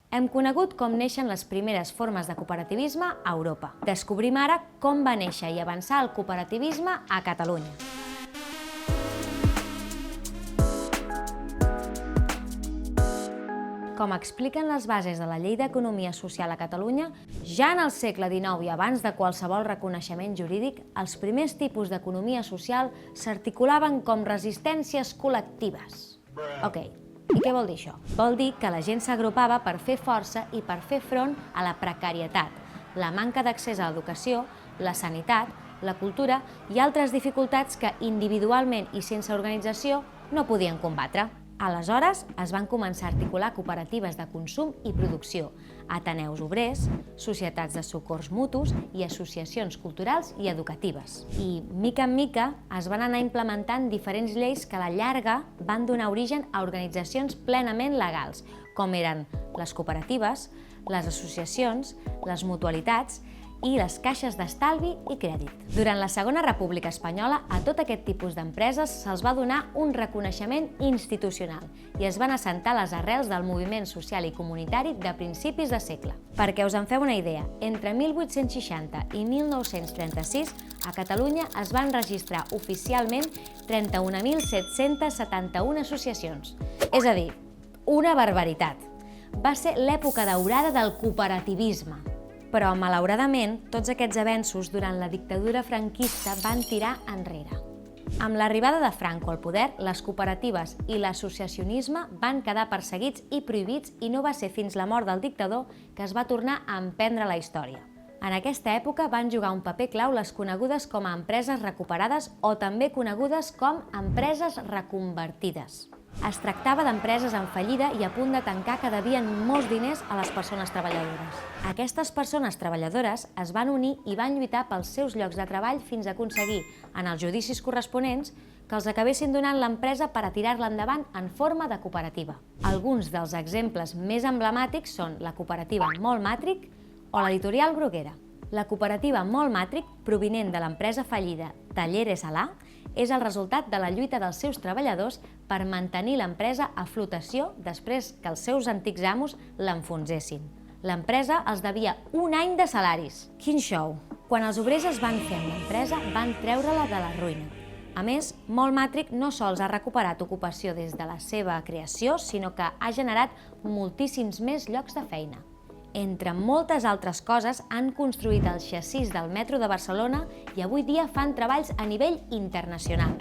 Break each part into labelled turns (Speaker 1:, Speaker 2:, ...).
Speaker 1: Hem conegut com neixen les primeres formes de cooperativisme a Europa. Descobrim ara com va néixer i avançar el cooperativisme a Catalunya. Com expliquen les bases de la Llei d'Economia Social a Catalunya, ja en el segle XIX i abans de qualsevol reconeixement jurídic, els primers tipus d'economia social s'articulaven com resistències col·lectives. Ok, i què vol dir això? Vol dir que la gent s'agrupava per fer força i per fer front a la precarietat, la manca d'accés a l'educació, la sanitat, la cultura i altres dificultats que individualment i sense organització no podien combatre. Aleshores, es van començar a articular cooperatives de consum i producció, ateneus obrers, societats de socors mutus i associacions culturals i educatives. I, mica en mica, es van anar implementant diferents lleis que a la llarga van donar origen a organitzacions plenament legals, com eren les cooperatives, les associacions, les mutualitats i les caixes d'estalvi i crèdit. Durant la Segona República Espanyola, a tot aquest tipus d'empreses se'ls va donar un reconeixement institucional i es van assentar les arrels del moviment social i comunitari de principis de segle. Perquè us en feu una idea, entre 1860 i 1936 a Catalunya es van registrar oficialment 31.771 associacions. És a dir, una barbaritat. Va ser l'època daurada del cooperativisme. Però, malauradament, tots aquests avenços durant la dictadura franquista van tirar enrere. Amb l'arribada de Franco al poder, les cooperatives i l'associacionisme van quedar perseguits i prohibits i no va ser fins la mort del dictador que es va tornar a emprendre la història. En aquesta època van jugar un paper clau les conegudes com a empreses recuperades o també conegudes com empreses reconvertides. Es tractava d'empreses en fallida i a punt de tancar que devien molts diners a les persones treballadores. Aquestes persones treballadores es van unir i van lluitar pels seus llocs de treball fins a aconseguir, en els judicis corresponents, que els acabessin donant l'empresa per a tirar-la endavant en forma de cooperativa. Alguns dels exemples més emblemàtics són la cooperativa Moltmatric o l'editorial Bruguera. La cooperativa Moltmatric, provinent de l'empresa fallida Talleres Alá, és el resultat de la lluita dels seus treballadors per mantenir l'empresa a flotació després que els seus antics amos l'enfonsessin. L'empresa els devia un any de salaris. Quin show! Quan els obrers es van fer amb l'empresa, van treure-la de la ruïna. A més, Moltmatric no sols ha recuperat ocupació des de la seva creació, sinó que ha generat moltíssims més llocs de feina. Entre moltes altres coses, han construït el xassís del metro de Barcelona i avui dia fan treballs a nivell internacional.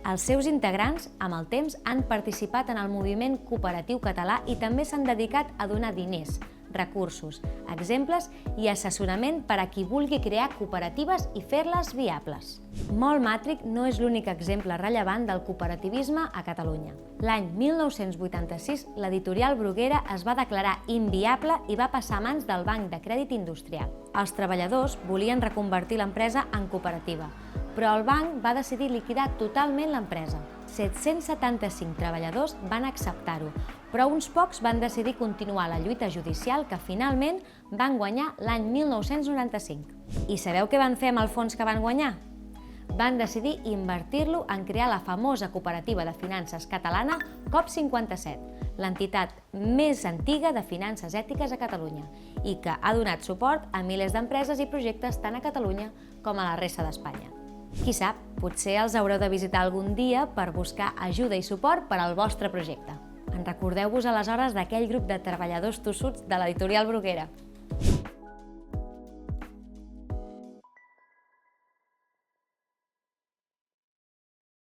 Speaker 1: Els seus integrants, amb el temps, han participat en el moviment cooperatiu català i també s'han dedicat a donar diners, recursos, exemples i assessorament per a qui vulgui crear cooperatives i fer-les viables. Moltmatric no és l'únic exemple rellevant del cooperativisme a Catalunya. L'any 1986, l'editorial Bruguera es va declarar inviable i va passar a mans del Banc de Crèdit Industrial. Els treballadors volien reconvertir l'empresa en cooperativa, però el banc va decidir liquidar totalment l'empresa. 775 treballadors van acceptar-ho, però uns pocs van decidir continuar la lluita judicial que finalment van guanyar l'any 1995. I sabeu què van fer amb el fons que van guanyar? Van decidir invertir-lo en crear la famosa cooperativa de finances catalana COP57, l'entitat més antiga de finances ètiques a Catalunya i que ha donat suport a milers d'empreses i projectes tant a Catalunya com a la resta d'Espanya. Qui sap, potser els haureu de visitar algun dia per buscar ajuda i suport per al vostre projecte. En recordeu-vos aleshores d'aquell grup de treballadors tossuts de l'editorial Bruguera.